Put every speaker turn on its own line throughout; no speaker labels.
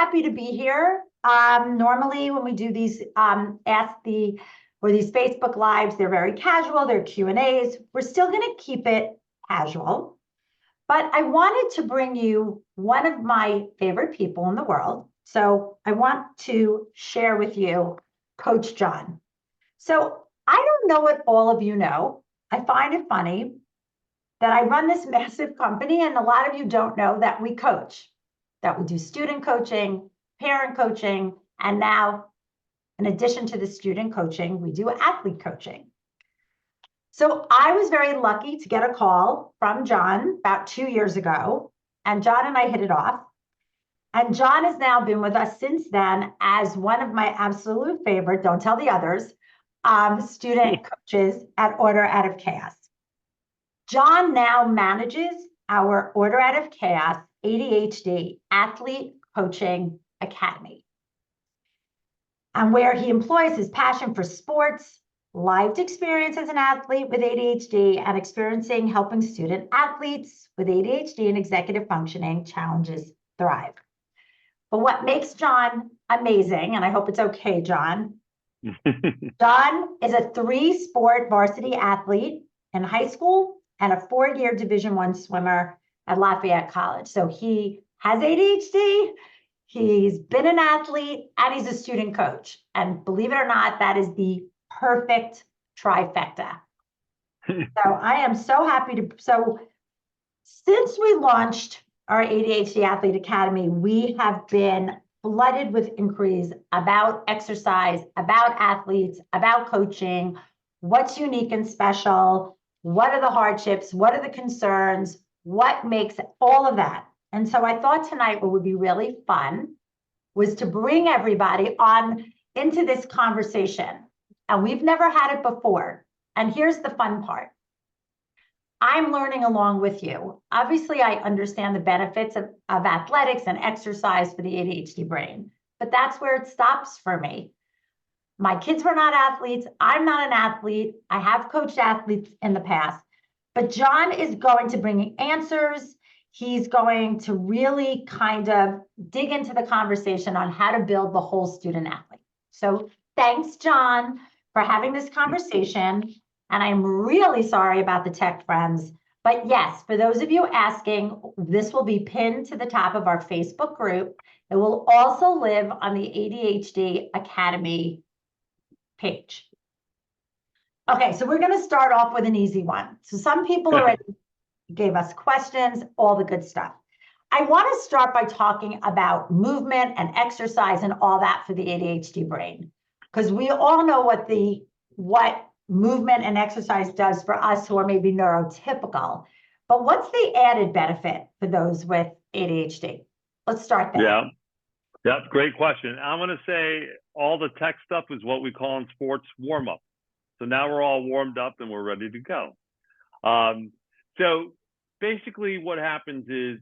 happy to be here. Normally when we do these these Facebook Lives, they're very casual, they're Q&As. We're still going to keep it casual, but I wanted to bring you one of my favorite people in the world. So I want to share with you Coach John. So I don't know what all of you know. I find it funny that I run this massive company, and a lot of you don't know that we coach, that we do student coaching, parent coaching, and now, in addition to the student coaching, we do athlete coaching. So I was very lucky to get a call from John about 2 years ago, and John and I hit it off. And John has now been with us since then as one of my absolute favorite, don't tell the others, student coaches at Order Out of Chaos. John now manages our Order Out of Chaos ADHD Athlete Coaching Academy, and where he employs his passion for sports, lived experience as an athlete with ADHD, and experiencing helping student athletes with ADHD and executive functioning challenges thrive. But what makes John amazing, and I hope it's okay, John, John is a 3-sport varsity athlete in high school and a 4-year Division I swimmer at Lafayette College. So he has ADHD, he's been an athlete, and he's a student coach. And believe it or not, that is the perfect trifecta. So I am so happy to, so since we launched our ADHD Athlete Academy, we have been flooded with inquiries about exercise, about athletes, about coaching, what's unique and special, what are the hardships, what are the concerns, what makes all of that. And so I thought tonight what would be really fun was to bring everybody on into this conversation. And we've never had it before. And here's the fun part. I'm learning along with you. Obviously, I understand the benefits of athletics and exercise for the ADHD brain, but that's where it stops for me. My kids were not athletes. I'm not an athlete. I have coached athletes in the past, but John is going to bring answers. He's going to really kind of dig into the conversation on how to build the whole student athlete. So thanks, John, for having this conversation. And I'm really sorry about the tech friends. But yes, for those of you asking, this will be pinned to the top of our Facebook group. It will also live on the ADHD Academy page. Okay, so we're going to start off with an easy one. So some people already gave us questions, all the good stuff. I want to start by talking about movement and exercise and all that for the ADHD brain, because we all know what movement and exercise does for us who are maybe neurotypical. But what's the added benefit for those with ADHD? Let's start there.
Yeah, great question. I'm going to say all the tech stuff is what we call in sports warm-up. So now we're all warmed up and we're ready to go. So basically what happens is,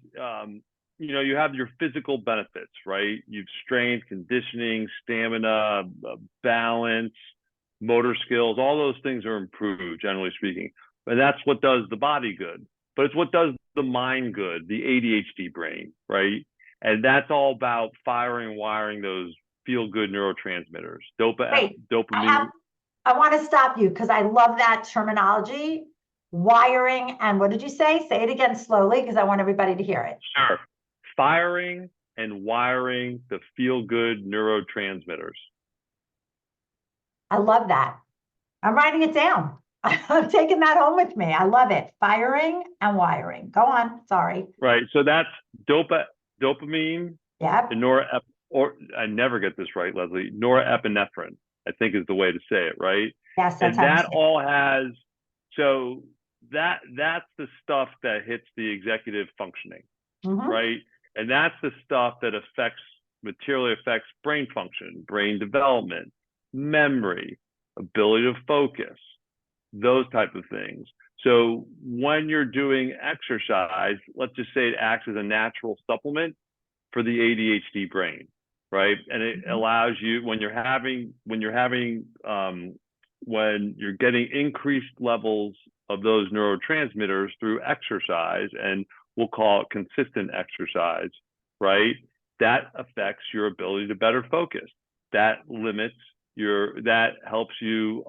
you have your physical benefits, right? You've strength, conditioning, stamina, balance, motor skills, all those things are improved, generally speaking. And that's what does the body good. But it's what does the mind good, the ADHD brain, right? And that's all about firing and wiring those feel-good neurotransmitters. Dopamine.
I want to stop you because I love that terminology, wiring, and what did you say? Say it again slowly because I want everybody to hear it.
Sure. Firing and wiring the feel-good neurotransmitters.
I love that. I'm writing it down. I'm taking that home with me. I love it. Firing and wiring. Go on. Sorry.
Right. So that's dopamine.
Yep.
And I never get this right, Leslie. Norepinephrine, I think is the way to say it, right?
Yes.
And that all has, so that's the stuff that hits the executive functioning, right? And that's the stuff that materially affects brain function, brain development, memory, ability to focus, those type of things. So when you're doing exercise, let's just say it acts as a natural supplement for the ADHD brain, right? And it allows you, when you're getting increased levels of those neurotransmitters through exercise, and we'll call it consistent exercise, right? that affects your ability to better focus. That helps you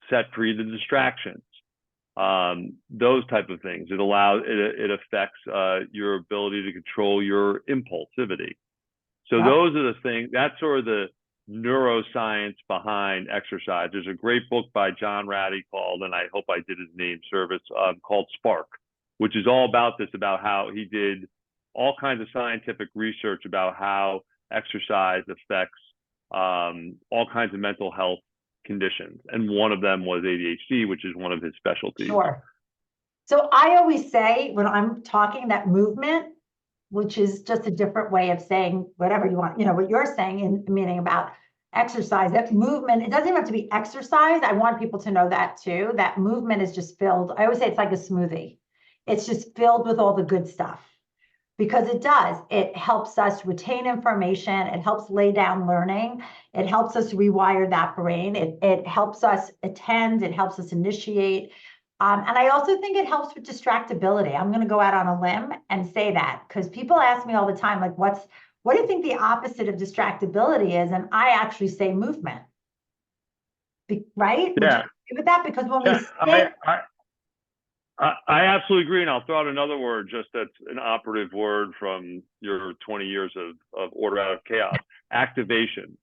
set free the distractions. Those type of things. It affects your ability to control your impulsivity. So those are the things, that's sort of the neuroscience behind exercise. There's a great book by John Ratty called, and I hope I did his name service, called Spark, which is all about this, about how he did all kinds of scientific research about how exercise affects all kinds of mental health conditions. And one of them was ADHD, which is one of his specialties.
Sure. So I always say when I'm talking that movement, which is just a different way of saying whatever you want, what you're saying in meaning about exercise, that movement, it doesn't even have to be exercise. I want people to know that too. That movement is just filled. I always say it's like a smoothie. It's just filled with all the good stuff. Because it does. It helps us retain information. It helps lay down learning. It helps us rewire that brain. It helps us attend. It helps us initiate. And I also think it helps with distractibility. I'm going to go out on a limb and say that, because people ask me all the time, like, what do you think the opposite of distractibility is? And I actually say movement. Right?
Yeah.
Would you agree with that? Because when we sit,
I absolutely agree, and I'll throw out another word, just that's an operative word from your 20 years of order out of chaos: activation.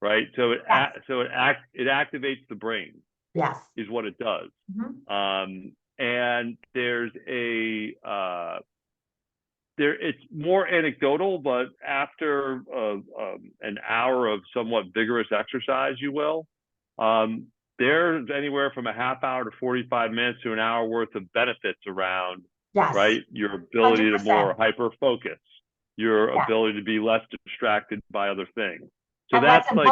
Right. So it activates the brain.
Yes,
is what it does. Mm-hmm. And there's it's more anecdotal, but after an hour of somewhat vigorous exercise, there's anywhere from a half hour to 45 minutes to an hour worth of benefits around, right? Your ability 100%. To more hyper focus, your ability to be less distracted by other things. So
and
that's like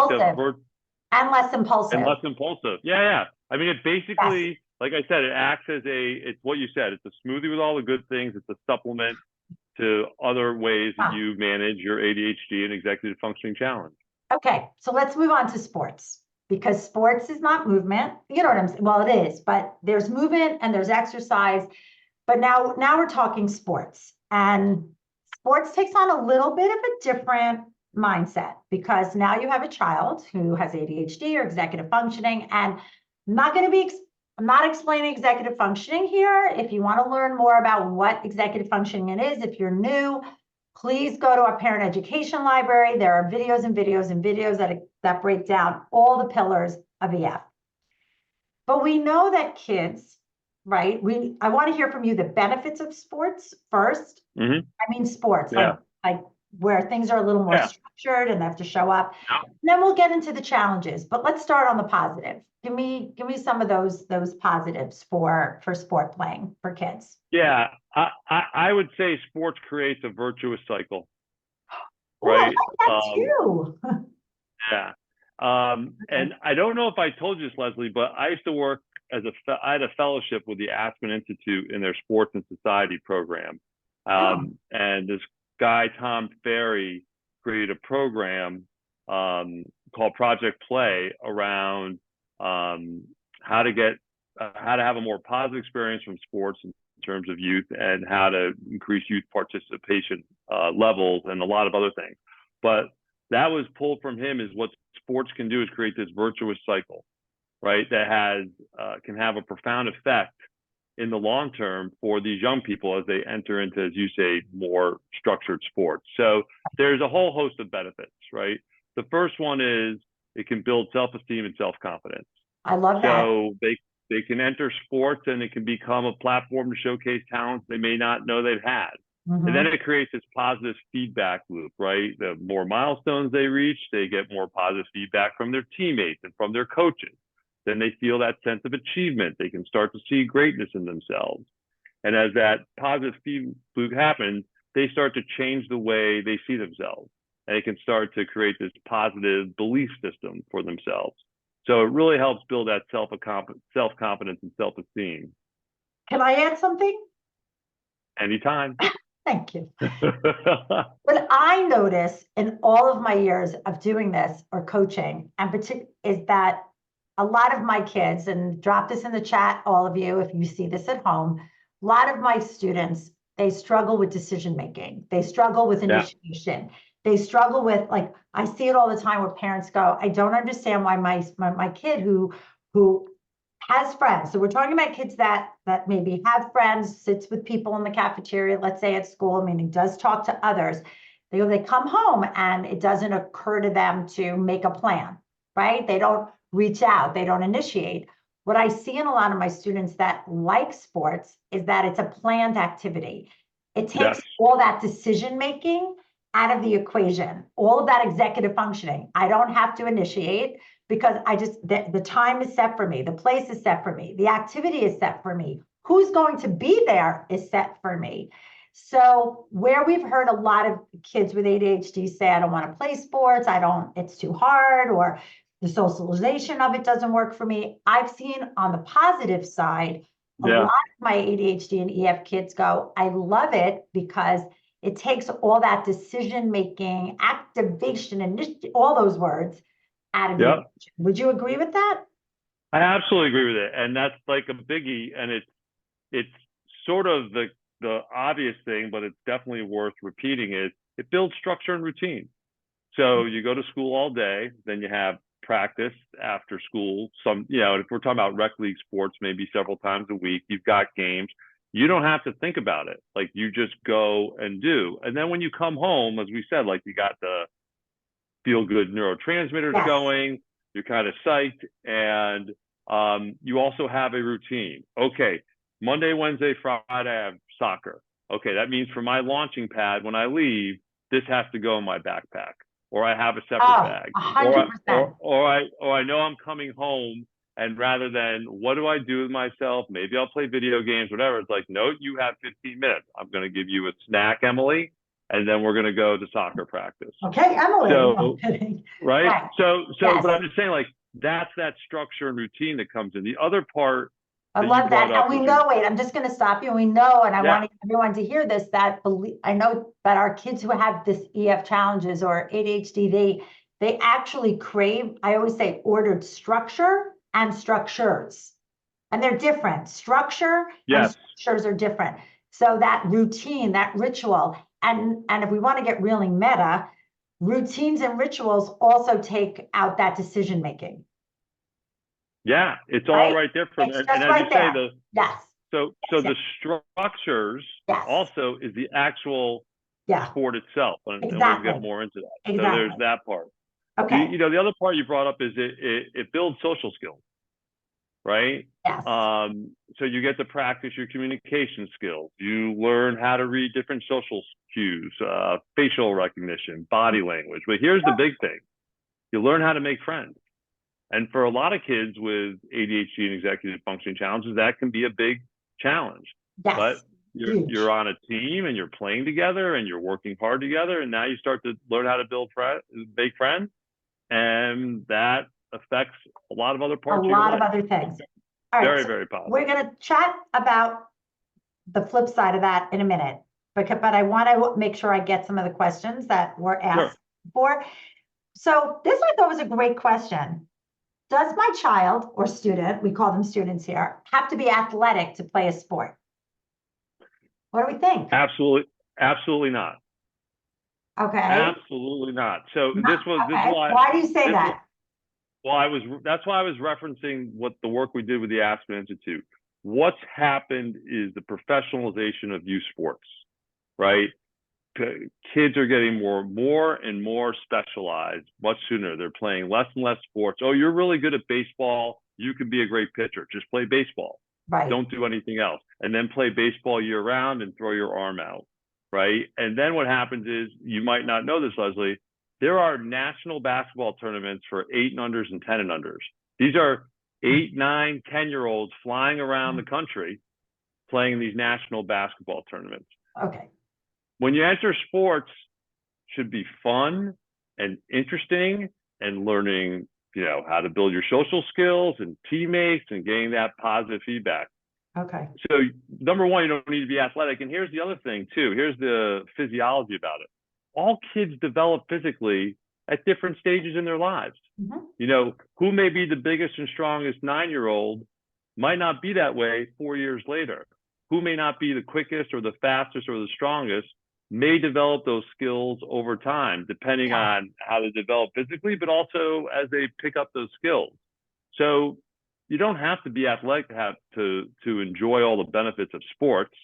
and less impulsive.
And less impulsive. Yeah. I mean, it basically, like I said, it acts as it's what you said. It's a smoothie with all the good things. It's a supplement to other ways that you manage your ADHD and executive functioning challenge.
Okay, so let's move on to sports, because sports is not movement. You know what I'm saying? Well, it is, but there's movement and there's exercise. But now we're talking sports, and sports takes on a little bit of a different mindset, because now you have a child who has ADHD or executive functioning, and I'm not explaining executive functioning here. If you want to learn more about what executive functioning is, if you're new, please go to our parent education library. There are videos and videos and videos that break down all the pillars of EF. But we know that kids, right? I want to hear from you the benefits of sports first.
Mm-hmm.
I mean sports, like where things are a little more structured and they have to show up. And then we'll get into the challenges. But let's start on the positive. Give me some of those positives for sport playing for kids.
Yeah, I would say sports creates a virtuous cycle.
Ooh, right? I like that too.
Yeah. And I don't know if I told you this, Leslie, but I used to work I had a fellowship with the Aspen Institute in their sports and society program. And this guy, Tom Ferry, created a program called Project Play around how to have a more positive experience from sports in terms of youth, and how to increase youth participation levels, and a lot of other things. But that was pulled from him, is what sports can do is create this virtuous cycle, right? That can have a profound effect in the long term for these young people as they enter into, as you say, more structured sports. So there's a whole host of benefits, right? The first one is it can build self-esteem and self-confidence.
I love that.
So they can enter sports, and it can become a platform to showcase talents they may not know they've had. Mm-hmm. And then it creates this positive feedback loop, right? The more milestones they reach, they get more positive feedback from their teammates and from their coaches. Then they feel that sense of achievement. They can start to see greatness in themselves. And as that positive feedback loop happens, they start to change the way they see themselves. And it can start to create this positive belief system for themselves. So it really helps build that self-confidence and self-esteem.
Can I add something?
Anytime.
Thank you. What I notice in all of my years of doing this or coaching, is that a lot of my kids, and drop this in the chat, all of you, if you see this at home, a lot of my students they struggle with decision making. They struggle with initiation. They struggle with, like, I see it all the time where parents go, I don't understand why my kid who has friends. So we're talking about kids that maybe have friends, sits with people in the cafeteria, let's say at school, meaning does talk to others. They come home and it doesn't occur to them to make a plan, right? They don't reach out, they don't initiate. What I see in a lot of my students that like sports is that it's a planned activity. It takes all that decision making out of the equation, all of that executive functioning. I don't have to initiate because the time is set for me, the place is set for me, the activity is set for me, who's going to be there is set for me. So where we've heard a lot of kids with ADHD say, I don't want to play sports, it's too hard, or the socialization of it doesn't work for me. I've seen on the positive side, a lot of my ADHD and EF kids go, I love it because it takes all that decision-making, activation, and all those words out of the equation. Would you agree with that?
I absolutely agree with it. And that's like a biggie. And it's sort of the obvious thing, but it's definitely worth repeating is it builds structure and routine. So you go to school all day, then you have practice after school. If we're talking about rec league sports, maybe several times a week, you've got games. You don't have to think about it. Like you just go and do. And then when you come home, as we said, like you got the feel good neurotransmitters going, you're kind of psyched, and you also have a routine. Okay, Monday, Wednesday, Friday, I have soccer. Okay, that means for my launching pad, when I leave, this has to go in my backpack, or I have a separate bag,
100%.
or I know I'm coming home, and rather than what do I do with myself, maybe I'll play video games, whatever. It's like, no, you have 15 minutes. I'm going to give you a snack, Emily, and then we're going to go to soccer practice.
Okay, Emily.
So, right? So,
yes.
But I'm just saying, like, that's that structure and routine that comes in. The other part,
I love that. And we know, wait, I'm just going to stop you. We know, and I want everyone to hear this, that I know that our kids who have this EF challenges or ADHD, they actually crave, I always say, ordered structure and structures. And they're different. Structure and structures are different. So that routine, that ritual, and if we want to get really meta, routines and rituals also take out that decision making.
Yeah, it's all right there from
and as you say,
the structures also is the actual sport itself, and we'll get more into that. So there's that part. Okay. The other part you brought up is it builds social skills, right?
Yes.
So you get to practice your communication skills. You learn how to read different social cues, facial recognition, body language. But here's the big thing: you learn how to make friends. And for a lot of kids with ADHD and executive functioning challenges, that can be a big challenge.
Yes.
But you're on a team and you're playing together and you're working hard together. And now you start to learn how to make friends. And that affects a lot of other parts of your life.
A lot of other things. All right,
very, very positive.
We're going to chat about the flip side of that in a minute. But I want to make sure I get some of the questions that were asked for. So this I thought was a great question. Does my child or student, we call them students here, have to be athletic to play a sport? What do we think?
Absolutely not.
Okay.
Absolutely not. So this is why.
Why do you say that?
That's why I was referencing what the work we did with the Aspen Institute. What's happened is the professionalization of youth sports, right? Kids are getting more and more specialized much sooner. They're playing less and less sports. Oh, you're really good at baseball. You could be a great pitcher. Just play baseball.
Right.
Don't do anything else. And then play baseball year round and throw your arm out. Right. And then what happens is, you might not know this, Leslie, there are national basketball tournaments for 8 and unders and 10 and unders. These are 8, 9, 10-year-olds flying around the country playing these national basketball tournaments.
Okay.
When you enter sports, should be fun and interesting, and learning, how to build your social skills and teammates and getting that positive feedback.
Okay.
So number one, you don't need to be athletic. And here's the other thing too. Here's the physiology about it. All kids develop physically at different stages in their lives. Mm-hmm. Who may be the biggest and strongest 9-year-old might not be that way 4 years later. who may not be the quickest or the fastest or the strongest may develop those skills over time, depending on how they develop physically, but also as they pick up those skills. So you don't have to be athletic to enjoy all the benefits of sports,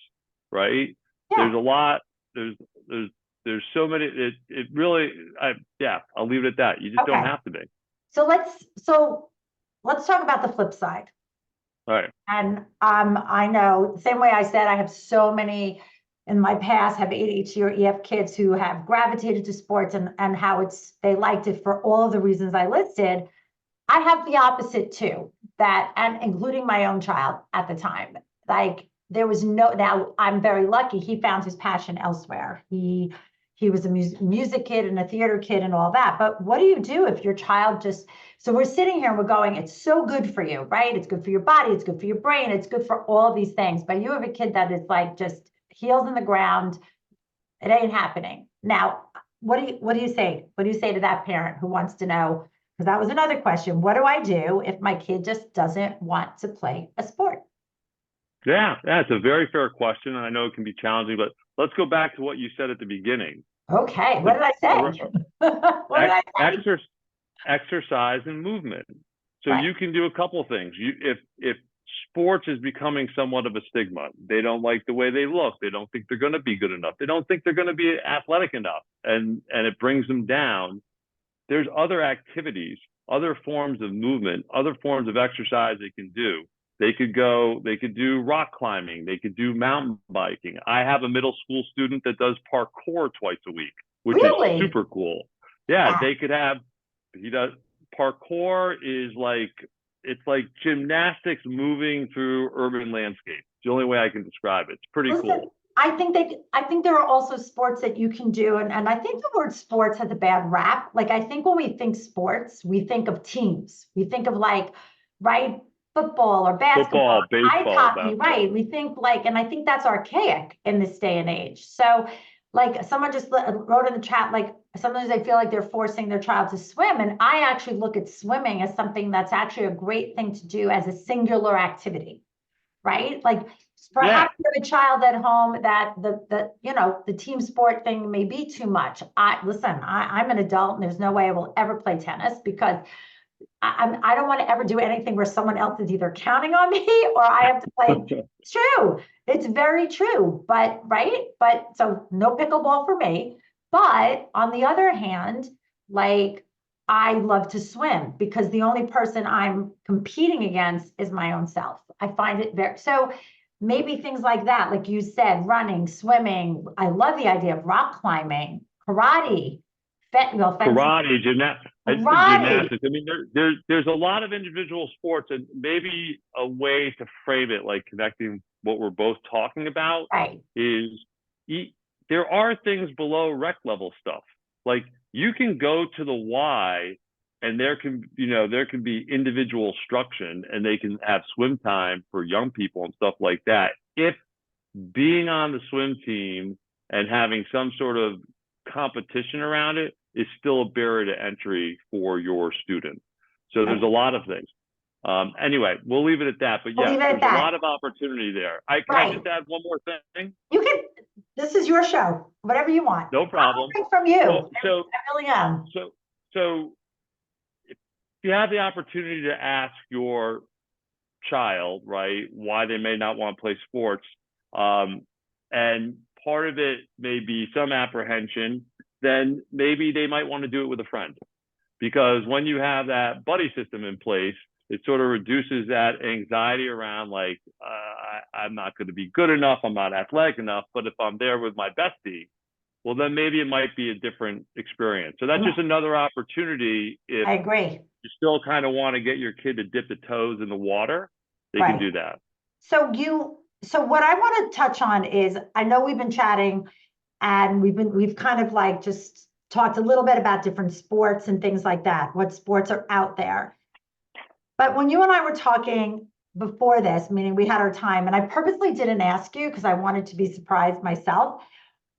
right? There's a lot. There's so many. It really. I'll leave it at that. You just don't have to be.
So let's talk about the flip side.
All right.
And I know the same way I said I have so many in my past have ADHD or EF kids who have gravitated to sports and how they liked it for all of the reasons I listed. I have the opposite too, and including my own child at the time. Like there was now I'm very lucky. He found his passion elsewhere. He was a music kid and a theater kid and all that. But what do you do if your child so we're sitting here and we're going, it's so good for you, right? It's good for your body. It's good for your brain. It's good for all of these things. But you have a kid that is like just heels in the ground. It ain't happening. Now, what do you say? What do you say to that parent who wants to know? Because that was another question. What do I do if my kid just doesn't want to play a sport?
Yeah, it's a very fair question. And I know it can be challenging, but let's go back to what you said at the beginning.
Okay, what did I say? What did I say?
Exercise and movement. So you can do a couple of things. If sports is becoming somewhat of a stigma, they don't like the way they look. They don't think they're going to be good enough. They don't think they're going to be athletic enough, and it brings them down. There's other activities, other forms of movement, other forms of exercise they can do. They could do rock climbing. They could do mountain biking. I have a middle school student that does parkour twice a week, which is super cool. Yeah, he does parkour it's like gymnastics moving through urban landscape. It's the only way I can describe it. It's pretty cool.
I think there are also sports that you can do. And I think the word sports has a bad rap. Like, I think when we think sports, we think of teams. We think of football or basketball,
baseball,
ice hockey, right? We think and I think that's archaic in this day and age. So someone just wrote in the chat, sometimes they feel like they're forcing their child to swim. And I actually look at swimming as something that's actually a great thing to do as a singular activity, right? Perhaps you have a child at home that the team sport thing may be too much. I'm an adult and there's no way I will ever play tennis because I don't want to ever do anything where someone else is either counting on me or I have to play. It's true. It's very true. But so no pickleball for me. But on the other hand, I love to swim because the only person I'm competing against is my own self. I find it so maybe things like that, like you said, running, swimming. I love the idea of rock climbing, karate.
Karate, gymnastics. I mean, there's a lot of individual sports, and maybe a way to frame it, like connecting what we're both talking about, is there are things below rec level stuff. Like you can go to the Y, and there can be individual instruction, and they can have swim time for young people and stuff like that. If being on the swim team and having some sort of competition around it is still a barrier to entry for your student. So there's a lot of things. Anyway, we'll leave it at that. But yeah, there's a lot of opportunity there. Can I just add one more thing?
You can. This is your show. Whatever you want.
No problem.
From you.
So
I really am.
So if you have the opportunity to ask your child, right, why they may not want to play sports, and part of it may be some apprehension, then maybe they might want to do it with a friend. Because when you have that buddy system in place, it sort of reduces that anxiety around I'm not going to be good enough, I'm not athletic enough, but if I'm there with my bestie, well, then maybe it might be a different experience. So that's just another opportunity. If
I agree.
You still kind of want to get your kid to dip the toes in the water, they can do that. So
what I want to touch on is, I know we've been chatting and we've kind of just talked a little bit about different sports and things like that, what sports are out there. But when you and I were talking before this, meaning we had our time, and I purposely didn't ask you because I wanted to be surprised myself.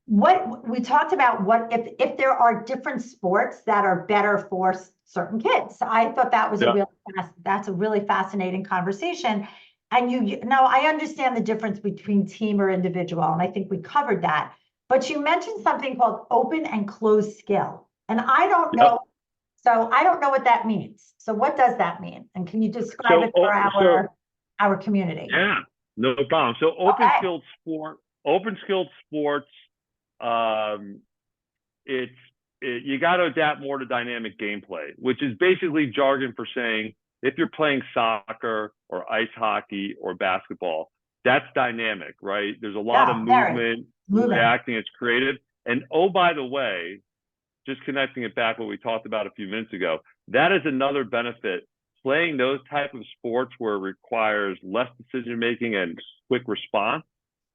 What we talked about, what if there are different sports that are better for certain kids. I thought that was that's a really fascinating conversation. And no, I understand the difference between team or individual, and I think we covered that. But you mentioned something called open and closed skill, and I don't
Yep.
know. So I don't know what that means. So what does that mean? And can you describe it for our community?
Yeah, no problem. So open skilled sports, you got to adapt more to dynamic gameplay, which is basically jargon for saying if you're playing soccer or ice hockey or basketball, that's dynamic, right? There's a lot of movement, reacting, it's creative. And oh, by the way, just connecting it back what we talked about a few minutes ago, that is another benefit. Playing those type of sports where it requires less decision making and quick response,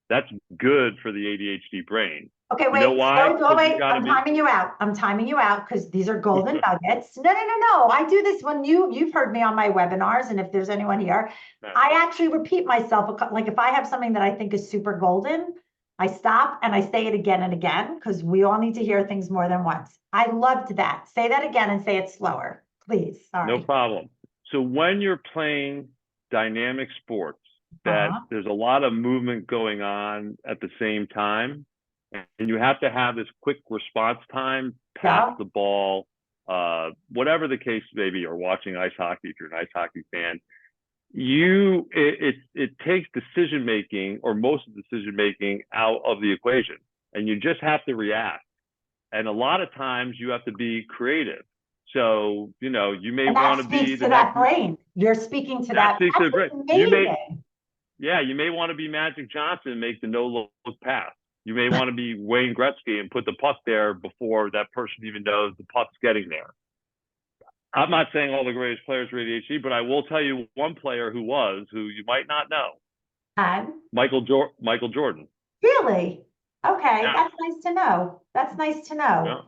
that's good for the ADHD brain.
Okay, wait, wait, I'm timing you out. I'm timing you out because these are golden nuggets. No. I do this when you've heard me on my webinars, and if there's anyone here, I actually repeat myself. Like if I have something that I think is super golden, I stop and I say it again and again because we all need to hear things more than once. I loved that. Say that again and say it slower, please. Sorry.
No problem. So when you're playing dynamic sports, that there's a lot of movement going on at the same time, and you have to have this quick response time, pass the ball, whatever the case may be, or watching ice hockey if you're an ice hockey fan. It takes decision making, or most of the decision making, out of the equation, and you just have to react. And a lot of times you have to be creative. So you may want to be
the that brain. You're speaking to that.
Speaks to the brain. You may want to be Magic Johnson and make the no-look pass. You may want to be Wayne Gretzky and put the puck there before that person even knows the puck's getting there. I'm not saying all the greatest players are ADHD, but I will tell you one player who you might not know. Michael Jordan.
Really? Okay, that's nice to know. That's nice to know. Yeah.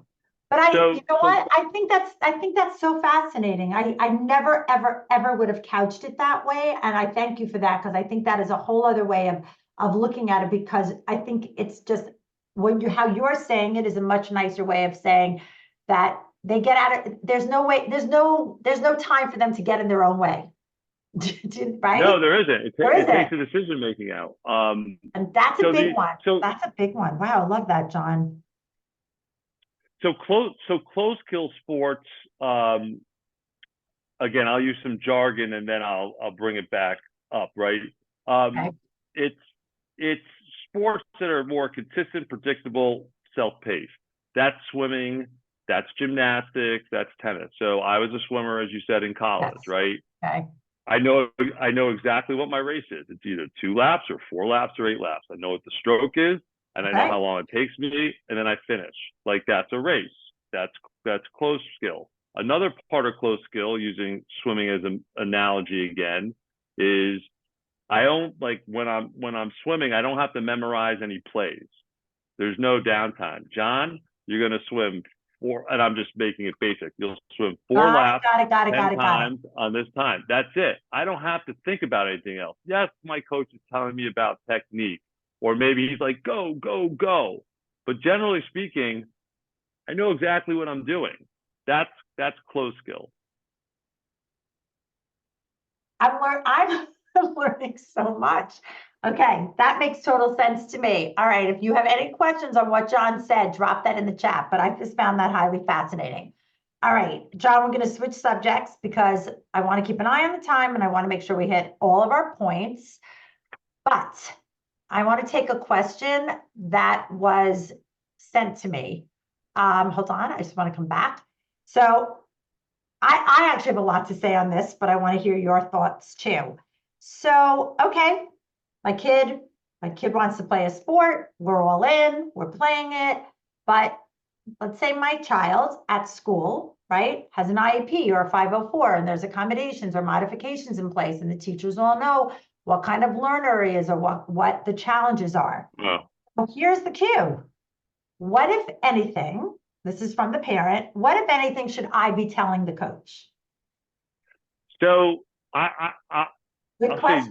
But you know what? I think that's so fascinating. I never, ever would have couched it that way. And I thank you for that, because I think that is a whole other way of looking at it, because I think it's just how you're saying it is a much nicer way of saying that they get out of, there's no time for them to get in their own way. Right?
No, there isn't. It takes the decision making out.
And that's a big one. That's a big one. Wow, I love that, John.
So close skill sports, again, I'll use some jargon and then I'll bring it back up, right? Okay. It's sports that are more consistent, predictable, self-paced. That's swimming, that's gymnastics, that's tennis. So I was a swimmer, as you said, in college, right?
Okay.
I know exactly what my race is. It's either 2 laps or 4 laps or 8 laps. I know what the stroke is, and I know how long it takes me, and then I finish. Like, that's a race. That's close skill. Another part of close skill, using swimming as an analogy again, is I don't, like, when I'm swimming, I don't have to memorize any plays. There's no downtime. John, you're going to swim 4, and I'm just making it basic. You'll swim 4 laps 10 times on this time. That's it. I don't have to think about anything else. Yes, my coach is telling me about technique, or maybe he's like, go, go, go. But generally speaking, I know exactly what I'm doing. That's close skill.
I'm learning so much. Okay, that makes total sense to me. All right, if you have any questions on what John said, drop that in the chat, but I just found that highly fascinating. All right, John, we're going to switch subjects because I want to keep an eye on the time and I want to make sure we hit all of our points. But I want to take a question that was sent to me. Hold on, I just want to come back. So I actually have a lot to say on this, but I want to hear your thoughts too. So, okay. My kid wants to play a sport. We're all in, we're playing it. But let's say my child at school, right, has an IEP or a 504, and there's accommodations or modifications in place, and the teachers all know what kind of learner he is or what the challenges are.
Yeah.
So here's the cue. What, if anything, this is from the parent, what, if anything, should I be telling the coach?
So I'll say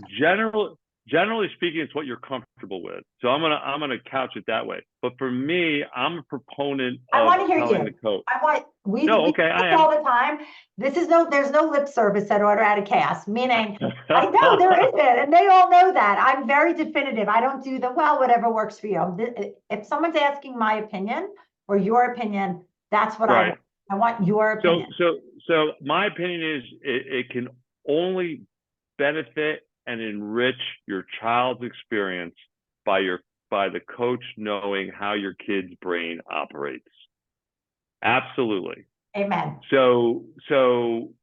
generally speaking, it's what you're comfortable with. So I'm gonna couch it that way. But for me, I'm a proponent
I
of
want to hear
telling
you.
the coach.
We
No,
do
okay,
this
I am.
all the time. There's no lip service at Order Out of Chaos, meaning I know there isn't, and they all know that. I'm very definitive. I don't do the, well, whatever works for you. If someone's asking my opinion or your opinion, that's what
Right.
I want your opinion.
So my opinion is it can only benefit and enrich your child's experience by the coach knowing how your kid's brain operates. Absolutely.
Amen.
So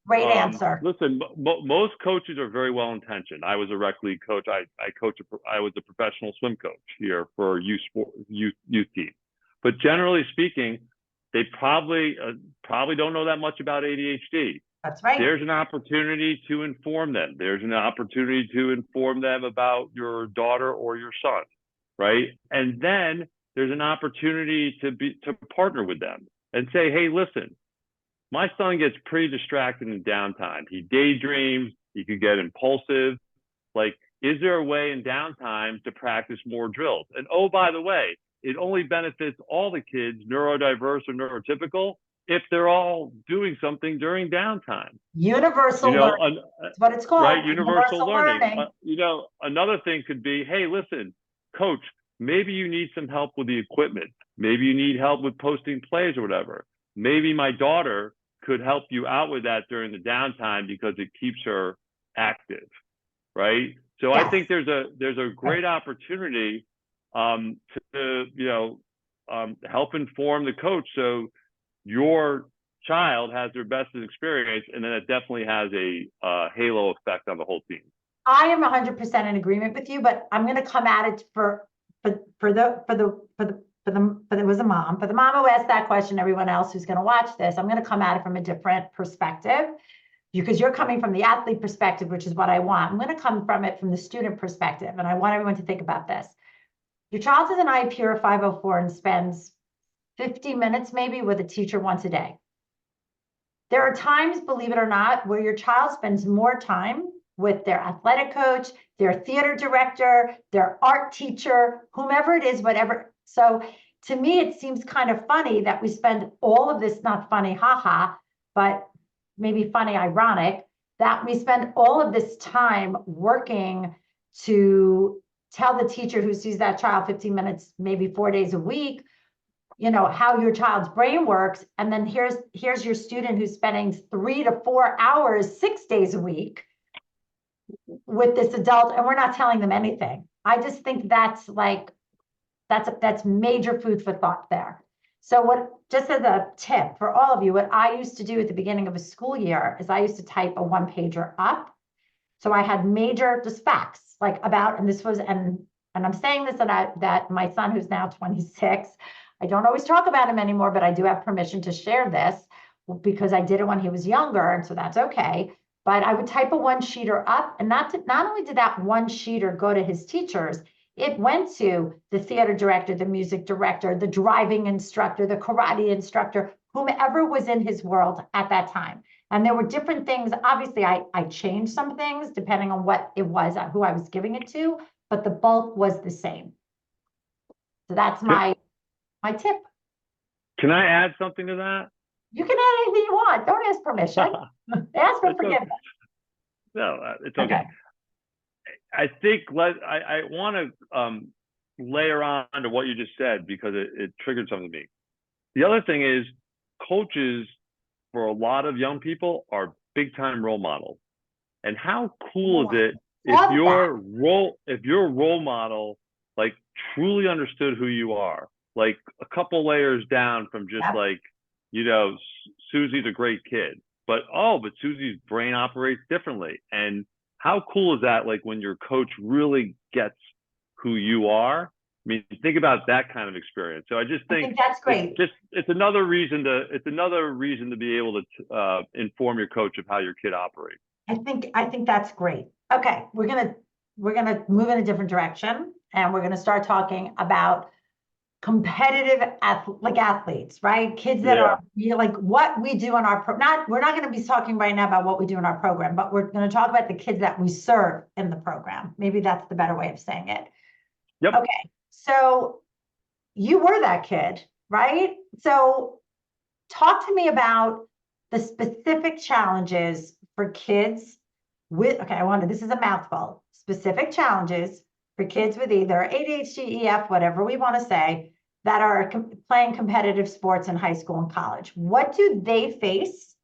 Great answer.
listen, most coaches are very well intentioned. I was a rec league coach. I was a professional swim coach here for youth team. But generally speaking, they probably don't know that much about ADHD.
That's right.
There's an opportunity to inform them. There's an opportunity to inform them about your daughter or your son, right? And then there's an opportunity to partner with them and say, hey, listen, my son gets pretty distracted in downtime. He daydreams, he could get impulsive. Like, is there a way in downtime to practice more drills? And oh, by the way, it only benefits all the kids, neurodiverse or neurotypical, if they're all doing something during downtime.
Universal learning. That's what it's called.
Right, universal learning. Another thing could be, hey, listen, coach, maybe you need some help with the equipment. Maybe you need help with posting plays or whatever. Maybe my daughter could help you out with that during the downtime because it keeps her active, right? So yes. I think there's a great opportunity to help inform the coach so your child has their best experience, and then it definitely has a halo effect on the whole team.
I am 100% in agreement with you, but I'm going to come at it for the mom who asked that question, everyone else who's going to watch this, I'm going to come at it from a different perspective, because you're coming from the athlete perspective, which is what I want. I'm going to come from it from the student perspective, and I want everyone to think about this. Your child has an IEP or a 504 and spends 50 minutes maybe with a teacher once a day. There are times, believe it or not, where your child spends more time with their athletic coach, their theater director, their art teacher, whomever it is, whatever. So to me, it seems kind of funny that we spend all of this, not funny, haha, but maybe funny, ironic, that we spend all of this time working to tell the teacher who sees that child 15 minutes, maybe 4 days a week, how your child's brain works. And then here's your student who's spending 3 to 4 hours, 6 days a week with this adult, and we're not telling them anything. I just think that's major food for thought there. So just as a tip for all of you, what I used to do at the beginning of a school year is I used to type a 1-pager up. So I had major just facts about, and this was, and I'm saying this that my son, who's now 26, I don't always talk about him anymore, but I do have permission to share this because I did it when he was younger, and so that's okay. But I would type a 1-sheeter up, and not only did that 1-sheeter go to his teachers, it went to the theater director, the music director, the driving instructor, the karate instructor, whomever was in his world at that time. And there were different things. Obviously, I changed some things depending on what it was, who I was giving it to, but the bulk was the same. So that's my tip.
Can I add something to that?
You can add anything you want. Don't ask permission. Ask for forgiveness.
No, it's okay. I think I want to layer on to what you just said because it triggered something to me. The other thing is coaches for a lot of young people are big time role models. And how cool is it if your role model truly understood who you are, a couple layers down from just Susie's a great kid, but Susie's brain operates differently. And how cool is that? When your coach really gets who you are. I mean, think about that kind of experience. So I think
that's great.
It's another reason to be able to inform your coach of how your kid operates.
I think that's great. Okay, we're gonna move in a different direction, and we're gonna start talking about competitive like athletes, right? Kids that
Yeah.
are like what we do in our we're not going to be talking right now about what we do in our program, but we're going to talk about the kids that we serve in the program. Maybe that's the better way of saying it.
Yep.
Okay. So you were that kid, right? So talk to me about the specific challenges for kids with, okay, this is a mouthful, specific challenges for kids with either ADHD, EF, whatever we want to say, that are playing competitive sports in high school and college. What do they face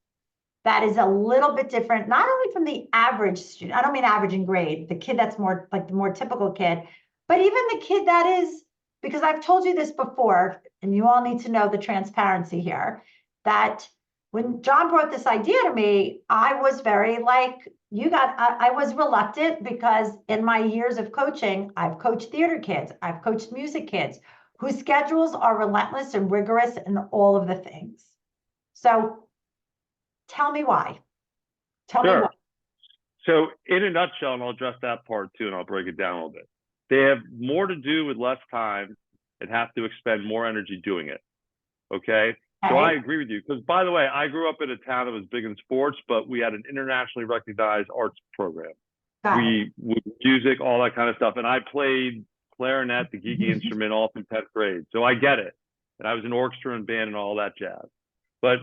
that is a little bit different, not only from the average student, I don't mean average in grade, the kid that's more like the more typical kid, but even the kid that is, because I've told you this before, and you all need to know the transparency here, that when John brought this idea to me, I was very like, I was reluctant because in my years of coaching, I've coached theater kids, I've coached music kids whose schedules are relentless and rigorous and all of the things. So tell me why. Tell me why.
Sure. So in a nutshell, and I'll address that part too, and I'll break it down a little bit. They have more to do with less time and have to expend more energy doing it. Okay. So I agree with you. Because by the way, I grew up in a town that was big in sports, but we had an internationally recognized arts program. We music, all that kind of stuff. And I played clarinet, the geeky instrument, all from 10th grade. So I get it. And I was in orchestra and band and all that jazz. But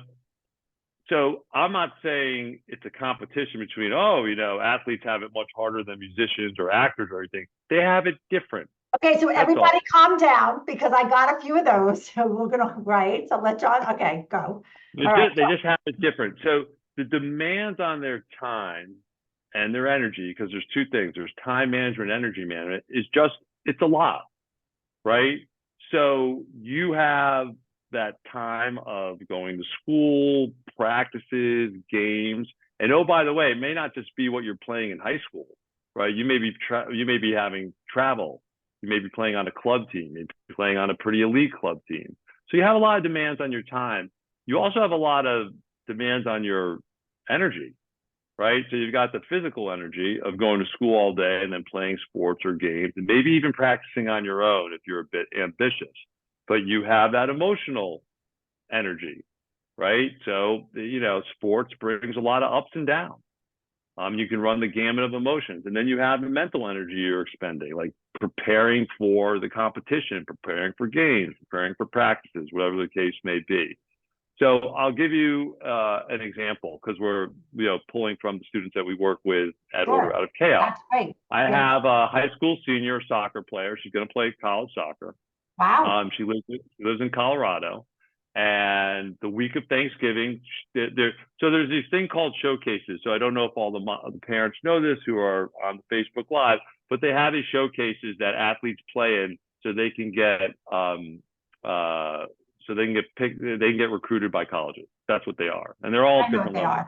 so I'm not saying it's a competition between, athletes have it much harder than musicians or actors or anything. They have it different.
Okay, so everybody calm down because I got a few of those. So we're gonna, right? So let John, okay, go.
They just have it different. So the demands on their time and their energy, because there's two things, there's time management, energy management, it's a lot, right? So you have that time of going to school, practices, games, and oh, by the way, it may not just be what you're playing in high school, right? You may be having travel. You may be playing on a club team, maybe playing on a pretty elite club team. So you have a lot of demands on your time. You also have a lot of demands on your energy, right? So you've got the physical energy of going to school all day and then playing sports or games, and maybe even practicing on your own if you're a bit ambitious. But you have that emotional energy, right? So, sports brings a lot of ups and downs. You can run the gamut of emotions. And then you have the mental energy you're expending, like preparing for the competition, preparing for games, preparing for practices, whatever the case may be. So I'll give you an example because we're pulling from the students that we work with at Order Out of Chaos.
That's great.
I have a high school senior soccer player. She's going to play college soccer.
Wow.
She lives in Colorado. And the week of Thanksgiving, so there's this thing called showcases. So I don't know if all the parents know this who are on Facebook Live, but they have these showcases that athletes play in so they can get picked, they can get recruited by colleges. That's what they are, and they're all different levels.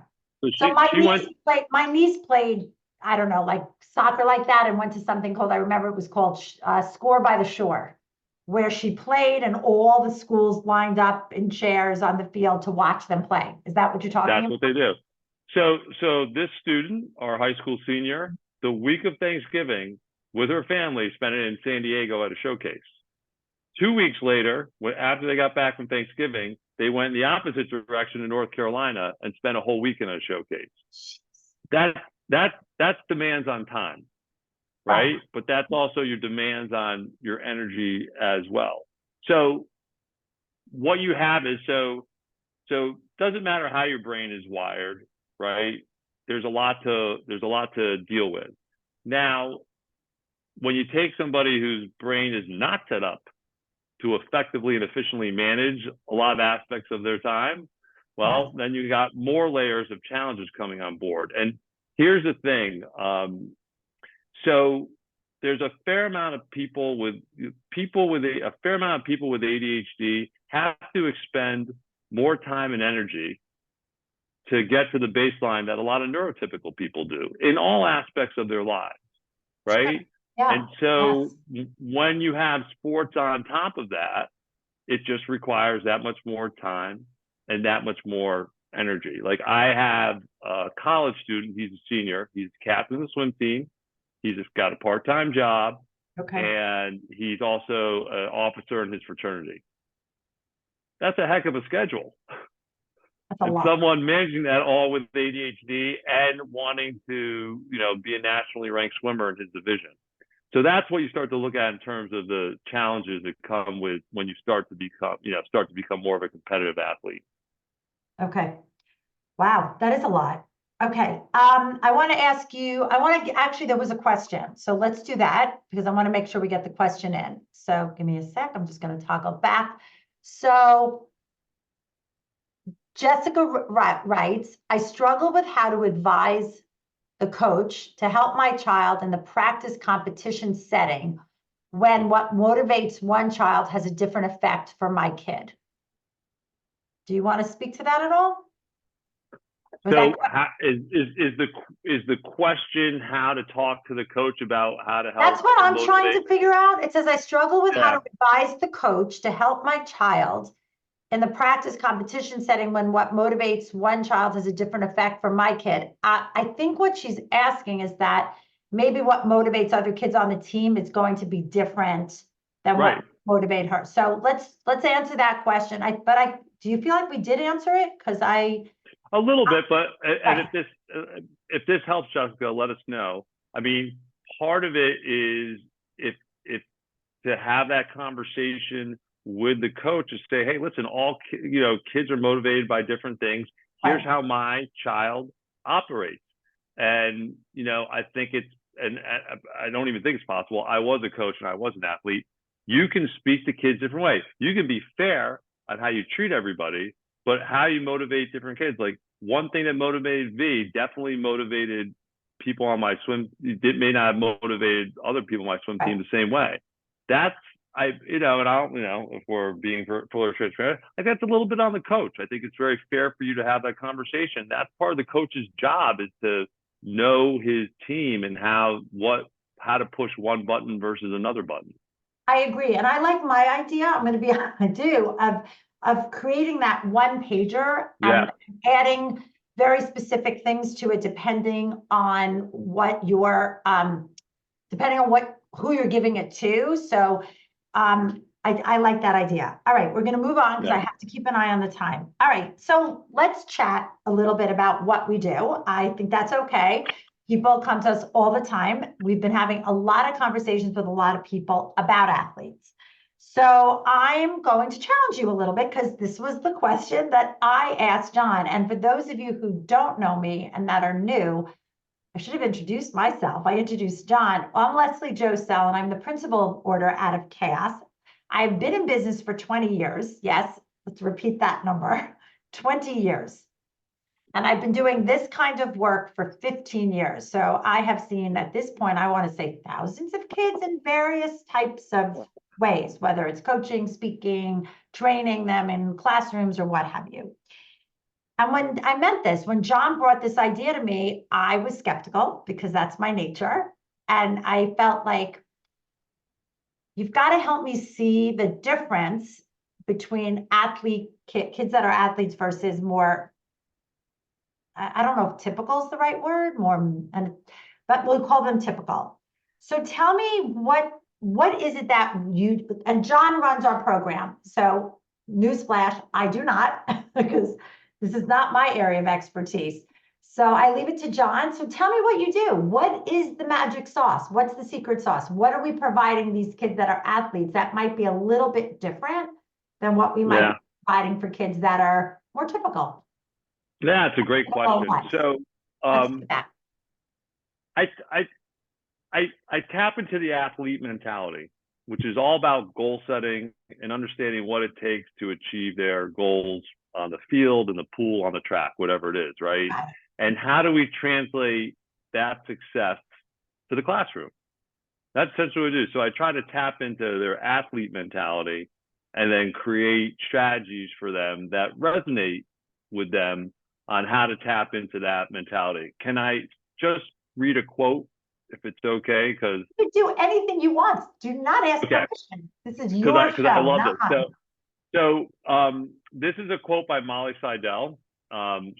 So my niece played, I don't know, like soccer like that, and went to something called, I remember it was called Score by the Shore, where she played and all the schools lined up in chairs on the field to watch them play. Is that what you're talking about?
That's what they do. So this student, our high school senior, the week of Thanksgiving with her family spent it in San Diego at a showcase. 2 weeks later, after they got back from Thanksgiving, they went in the opposite direction to North Carolina and spent a whole week in a showcase. That's demands on time, right? But that's also your demands on your energy as well. So what you have is, so doesn't matter how your brain is wired, right? There's a lot to deal with. Now, when you take somebody whose brain is not set up to effectively and efficiently manage a lot of aspects of their time, well, then you got more layers of challenges coming on board. And here's the thing. So there's a fair amount of people with ADHD have to expend more time and energy to get to the baseline that a lot of neurotypical people do in all aspects of their lives, right? Yeah. And so when you have sports on top of that, it just requires that much more time and that much more energy. Like I have a college student, he's a senior, he's captain of the swim team. He's just got a part-time job.
Okay.
and he's also an officer in his fraternity. That's a heck of a schedule.
That's a
And
lot.
someone managing that all with ADHD and wanting to, be a nationally ranked swimmer in his division. So that's what you start to look at in terms of the challenges that come with when you start to become more of a competitive athlete.
Okay. Wow, that is a lot. Okay. I want to ask you, actually, there was a question. So let's do that because I want to make sure we get the question in. So give me a sec. I'm just going to toggle back. So Jessica writes, I struggle with how to advise the coach to help my child in the practice competition setting when what motivates one child has a different effect for my kid. Do you want to speak to that at all?
So is the question how to talk to the coach about how to help?
That's what I'm
motivate?
trying to figure out. It says, I struggle with how
Yeah.
to advise the coach to help my child in the practice competition setting when what motivates one child has a different effect for my kid. I think what she's asking is that maybe what motivates other kids on the team is going to be different than
Right.
what motivate her. So let's answer that question. Do you feel like we did answer it? Because
a little bit, but and
right.
if this helps, Jessica, let us know. I mean, part of it is if to have that conversation with the coach to say, hey, listen, all kids are motivated by different things. Here's
Right.
how my child operates, and I think and I don't even think it's possible. I was a coach and I was an athlete. You can speak to kids different ways. You can be fair on how you treat everybody, but how you motivate different kids. Like one thing that motivated me definitely motivated people on my swim. It may not have motivated other people on my swim team the same way. That's and I don't, if we're being fully transparent, I think that's a little bit on the coach. I think it's very fair for you to have that conversation. That's part of the coach's job is to know his team and how to push one button versus another button.
I agree. And I like my idea. I do of creating that one pager and adding very specific things to it depending on what your depending on who you're giving it to. So I like that idea. All right, we're going to move on because I have to keep an eye on the time. All right, so let's chat a little bit about what we do. I think that's okay. People come to us all the time. We've been having a lot of conversations with a lot of people about athletes. So I'm going to challenge you a little bit because this was the question that I asked John. And for those of you who don't know me and that are new, I should have introduced myself. I introduced John. I'm Leslie Josel, and I'm the principal of Order Out of Chaos. I've been in business for 20 years. Yes, let's repeat that number, 20 years. And I've been doing this kind of work for 15 years. So I have seen at this point, I want to say thousands of kids in various types of ways, whether it's coaching, speaking, training them in classrooms or what have you. And when I meant this, when John brought this idea to me, I was skeptical because that's my nature. And I felt like, you've got to help me see the difference between kids that are athletes versus more, I don't know if typical is the right word, but we'll call them typical. So tell me what is it that and John runs our program. So newsflash, I do not, because this is not my area of expertise. So I leave it to John. So tell me what you do. What is the magic sauce? What's the secret sauce? What are we providing these kids that are athletes that might be a little bit different than what we might be providing for kids that are more typical?
Yeah, it's a great question. So I tap into the athlete mentality, which is all about goal setting and understanding what it takes to achieve their goals on the field, in the pool, on the track, whatever it is, right? And how do we translate that success to the classroom? That's essentially what we do. So I try to tap into their athlete mentality and then create strategies for them that resonate with them on how to tap into that mentality. Can I just read a quote if it's okay? Because
you can do anything you want. Do not ask permission. This is your show.
Because I love this. So this is a quote by Molly Seidel.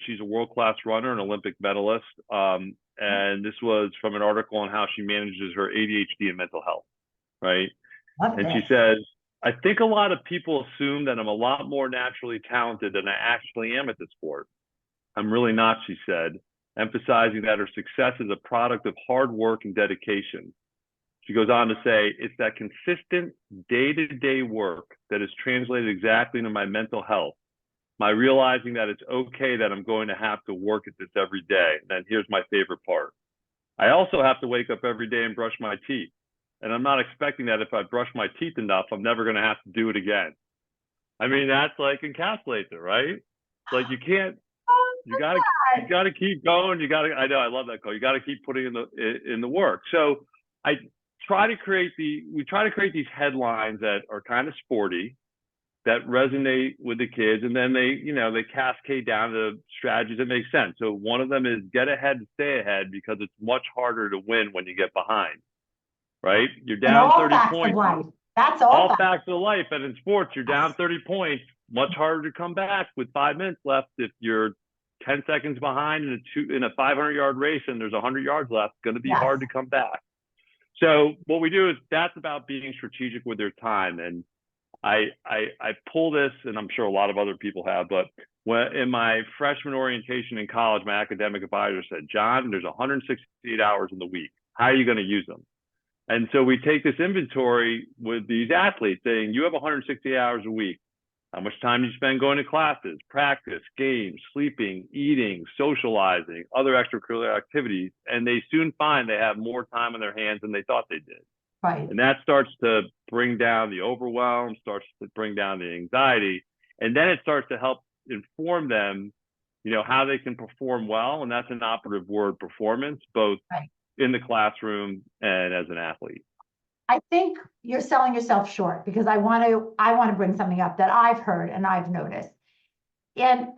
She's a world-class runner, an Olympic medalist. And this was from an article on how she manages her ADHD and mental health. right?
Love
And she
this.
says, I think a lot of people assume that I'm a lot more naturally talented than I actually am at the sport. I'm really not, she said, emphasizing that her success is a product of hard work and dedication. She goes on to say, it's that consistent day-to-day work that is translated exactly into my mental health. My realizing that it's okay that I'm going to have to work at this every day. And then here's my favorite part. I also have to wake up every day and brush my teeth. And I'm not expecting that if I brush my teeth enough, I'm never going to have to do it again. I mean, that's like encapsulates it, right? Like you can't,
Oh
you
my
gotta, you
God.
gotta keep going. You gotta, I know, I love that call. You gotta keep putting in the work. So I we try to create these headlines that are kind of sporty, that resonate with the kids, and then they cascade down to strategies that make sense. So one of them is get ahead and stay ahead because it's much harder to win when you get behind, right? You're
And
down
all
30
facts of
points.
life. That's all
All
facts.
facts of life. And in sports, you're down 30 points, much harder to come back with 5 minutes left. If you're 10 seconds behind in a 500-yard race and there's 100 yards left, it's going to be
Yes.
hard to come back. So what we do is that's about being strategic with their time. And I pull this, and I'm sure a lot of other people have, but when in my freshman orientation in college, my academic advisor said, John, there's 168 hours in the week. How are you going to use them? And so we take this inventory with these athletes saying, you have 160 hours a week. How much time do you spend going to classes, practice, games, sleeping, eating, socializing, other extracurricular activities? And they soon find they have more time on their hands than they thought they did.
Right.
And that starts to bring down the overwhelm, starts to bring down the anxiety. And then it starts to help inform them, how they can perform well. And that's an operative word, performance, both
Right.
in the classroom and as an athlete.
I think you're selling yourself short because I want to bring something up that I've heard and I've noticed. And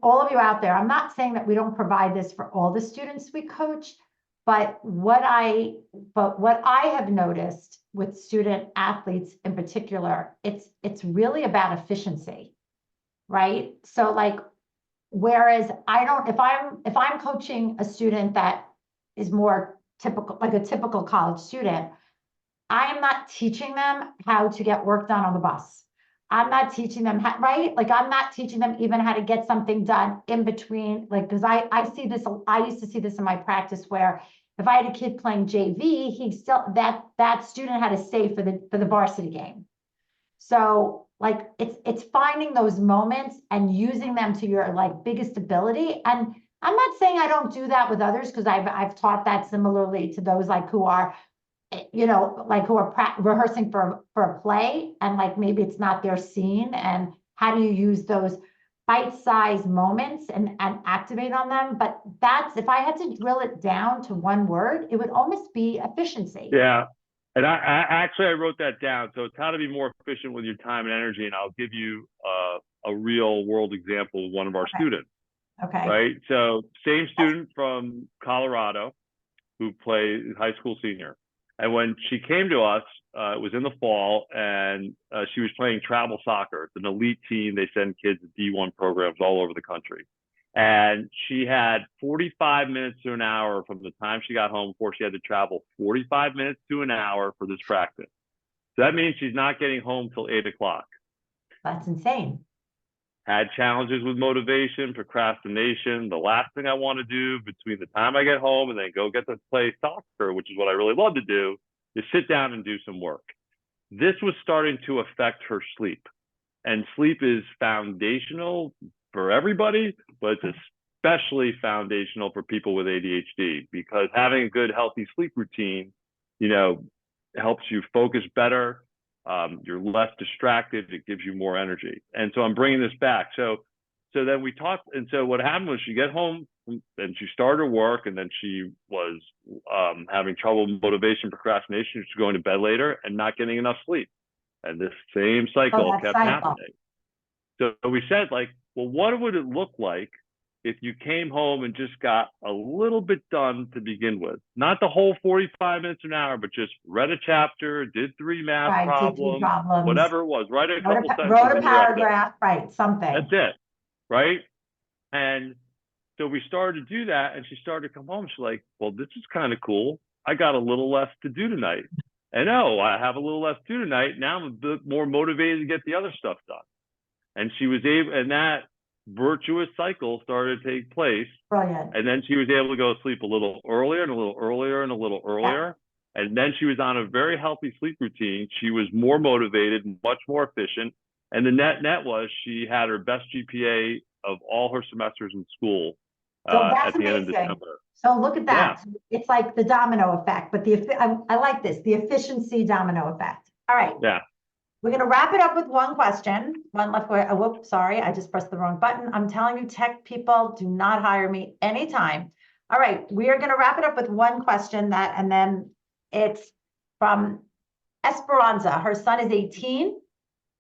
all of you out there, I'm not saying that we don't provide this for all the students we coach, but what I have noticed with student athletes in particular, it's really about efficiency, right? So like, whereas if I'm coaching a student that is more typical, like a typical college student, I am not teaching them how to get work done on the bus. I'm not teaching them how, right? Like I'm not teaching them even how to get something done in between. Like, because I see this, I used to see this in my practice where if I had a kid playing JV, he still that student had to stay for the varsity game. So like it's finding those moments and using them to your like biggest ability. And I'm not saying I don't do that with others because I've taught that similarly to those like who are like who are rehearsing for a play and like maybe it's not their scene, and how do you use those bite-sized moments and activate on them. But that's, if I had to drill it down to one word, it would almost be efficiency.
Yeah. And I wrote that down. So it's how to be more efficient with your time and energy. And I'll give you a real world example of one of our students.
Okay.
Right. So same student from Colorado who plays high school senior. And when she came to us, it was in the fall, and she was playing travel soccer. It's an elite team. They send kids to D1 programs all over the country. And she had 45 minutes to an hour from the time she got home before she had to travel, 45 minutes to an hour for this practice. So that means she's not getting home till 8 o'clock.
That's insane.
Had challenges with motivation, procrastination. The last thing I want to do between the time I get home and then go get to play soccer, which is what I really love to do, is sit down and do some work. This was starting to affect her sleep. And sleep is foundational for everybody, but it's especially foundational for people with ADHD, because having a good, healthy sleep routine, helps you focus better. You're less distracted. It gives you more energy. And so I'm bringing this back. So then we talked. And so what happened was she got home and she started work, and then she was having trouble with motivation, procrastination. She was going to bed later and not getting enough sleep. And this same cycle kept happening. So we said, like, well, what would it look like if you came home and just got a little bit done to begin with? Not the whole 45 minutes an hour, but just read a chapter, did 3 math problems, whatever it was, write a couple sentences.
Wrote a paragraph, right, something.
That's it, right? And so we started to do that, and she started to come home. She's like, well, this is kind of cool. I got a little less to do tonight. And oh, I have a little less to do tonight. Now I'm a bit more motivated to get the other stuff done. And she was able, and that virtuous cycle started to take place.
Brilliant.
And then she was able to go to sleep a little earlier and a little earlier and a little earlier. Yeah. And then she was on a very healthy sleep routine. She was more motivated, much more efficient. And the net was she had her best GPA of all her semesters in school
So that's
at the end of
amazing.
December.
So look at that.
Yeah.
It's like the domino effect, but I like this, the efficiency domino effect. All right.
Yeah.
We're going to wrap it up with one question. One left. Oh, whoops, sorry. I just pressed the wrong button. I'm telling you, tech people, do not hire me anytime. All right. We are going to wrap it up with one question and then it's from Esperanza. Her son is 18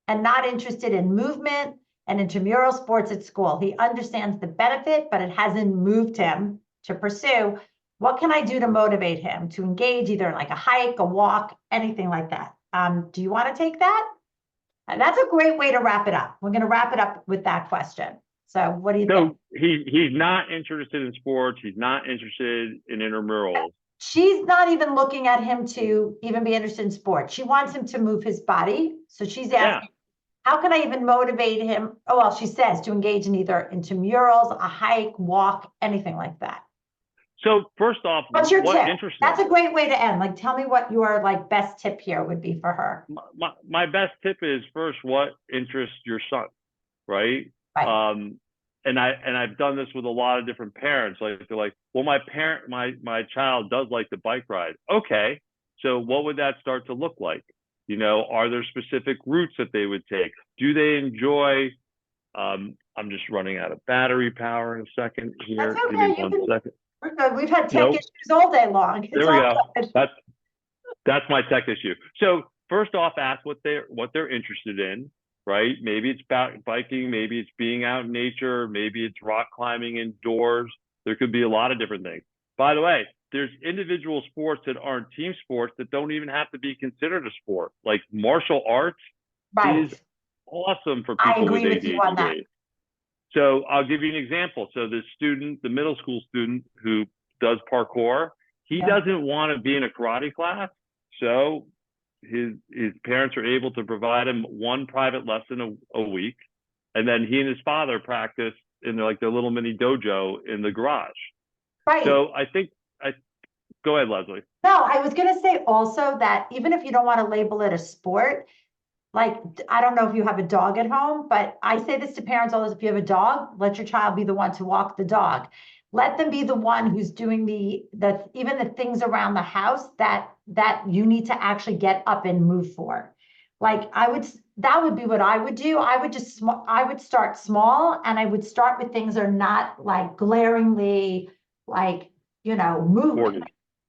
and not interested in movement and intramural sports at school. He understands the benefit, but it hasn't moved him to pursue. What can I do to motivate him to engage either in like a hike, a walk, anything like that? Do you want to take that? And that's a great way to wrap it up. We're going to wrap it up with that question. So what do you think?
He's not interested in sports. He's not interested in intramurals.
She's not even looking at him to even be interested in sports. She wants him to move his body. So she's asking, how can I even motivate him? Oh, well, she says to engage in either intramurals, a hike, walk, anything like that.
So first off,
what's your tip? That's a great way to end. Like, tell me what your like best tip here would be for her.
My best tip is first, what interests your son, right? And I've done this with a lot of different parents. Like they're like, well, my child does like the bike ride. Okay, so what would that start to look like? You know, are there specific routes that they would take? Do they enjoy? I'm just running out of battery power in a second here.
That's okay.
Give me 1 second.
We're good. We've had tech issues all day long.
There we go. That's my tech issue. So first off, ask what they're interested in, right? Maybe it's biking, maybe it's being out in nature, maybe it's rock climbing indoors. There could be a lot of different things. By the way, there's individual sports that aren't team sports that don't even have to be considered a sport. Like martial arts is awesome for people with ADHD. So I'll give you an example. So the middle school student who does parkour, he doesn't want to be in a karate class. So his parents are able to provide him one private lesson a week. And then he and his father practice in their little mini dojo in the garage.
Right.
So go ahead, Leslie.
No, I was going to say also that even if you don't want to label it a sport, like, I don't know if you have a dog at home, but I say this to parents always, if you have a dog, let your child be the one to walk the dog. Let them be the one who's doing even the things around the house that you need to actually get up and move for. Like that would be what I would do. I would start small, and I would start with things that are not like glaringly movement.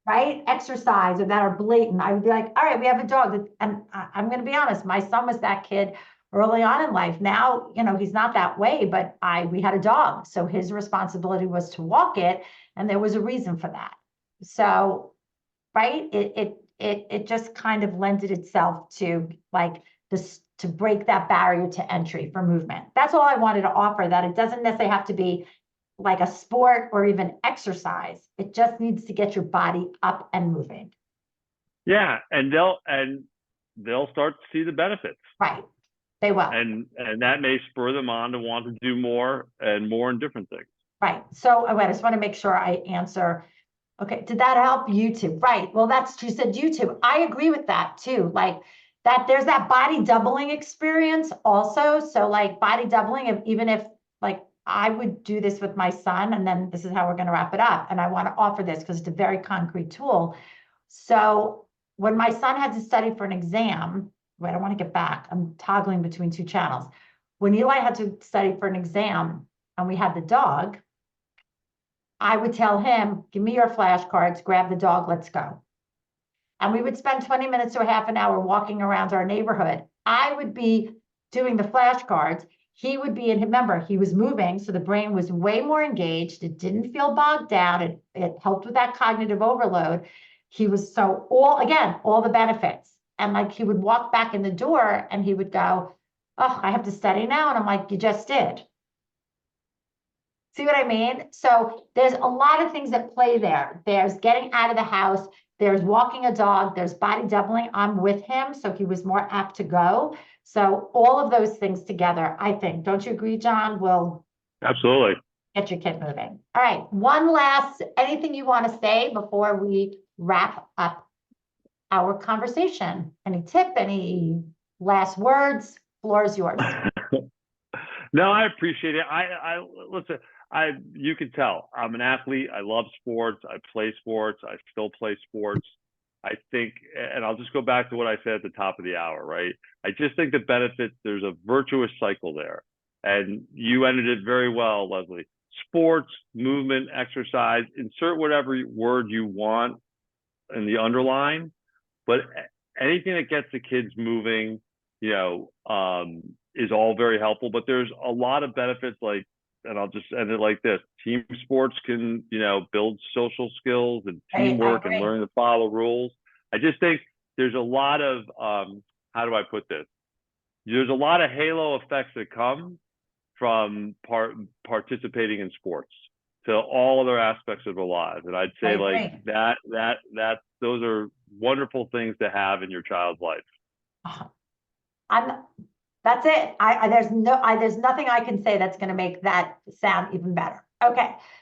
Right? Exercise or that are blatant. I would be like, all right, we have a dog. And I'm going to be honest, my son was that kid early on in life. Now, he's not that way, but we had a dog. So his responsibility was to walk it. And there was a reason for that. So, right. It just kind of lended itself to to break that barrier to entry for movement. That's all I wanted to offer, that it doesn't necessarily have to be like a sport or even exercise. It just needs to get your body up and moving.
Yeah, and they'll start to see the benefits.
Right, they will.
And that may spur them on to want to do more and more in different things.
Right. So I just want to make sure I answer. Okay, did that help? YouTube, right? Well, you said YouTube. I agree with that too. Like that, there's that body doubling experience also. So like body doubling, even if I would do this with my son, and then this is how we're going to wrap it up. And I want to offer this because it's a very concrete tool. So when my son had to study for an exam, wait, I want to get back. I'm toggling between two channels. When Eli had to study for an exam and we had the dog, I would tell him, give me your flashcards, grab the dog, let's go. And we would spend 20 minutes to a half an hour walking around our neighborhood. I would be doing the flashcards. He would be, and remember, he was moving, so the brain was way more engaged. It didn't feel bogged down. It helped with that cognitive overload. He was all the benefits. And he would walk back in the door and he would go, oh, I have to study now. And I'm like, you just did. See what I mean? So there's a lot of things that play there. There's getting out of the house. there's walking a dog, there's body doubling. I'm with him, so he was more apt to go. So all of those things together, I think, don't you agree, John, will
Absolutely.
get your kid moving. All right, one last, anything you want to say before we wrap up our conversation? Any tip, any last words? Floor is yours.
No, I appreciate it. Listen, you can tell I'm an athlete. I love sports. I play sports. I still play sports. I think, and I'll just go back to what I said at the top of the hour, right? I just think the benefits, there's a virtuous cycle there. And you ended it very well, Leslie. Sports, movement, exercise, insert whatever word you want in the underline, but anything that gets the kids moving, is all very helpful. But there's a lot of benefits, like, and I'll just end it like this: team sports can, build social skills and teamwork and learning to follow rules. I just think there's a lot of, how do I put this? There's a lot of halo effects that come from participating in sports to all other aspects of their lives. And I'd say like those are wonderful things to have in your child's life.
That's it. There's nothing I can say that's going to make that sound even better. Okay.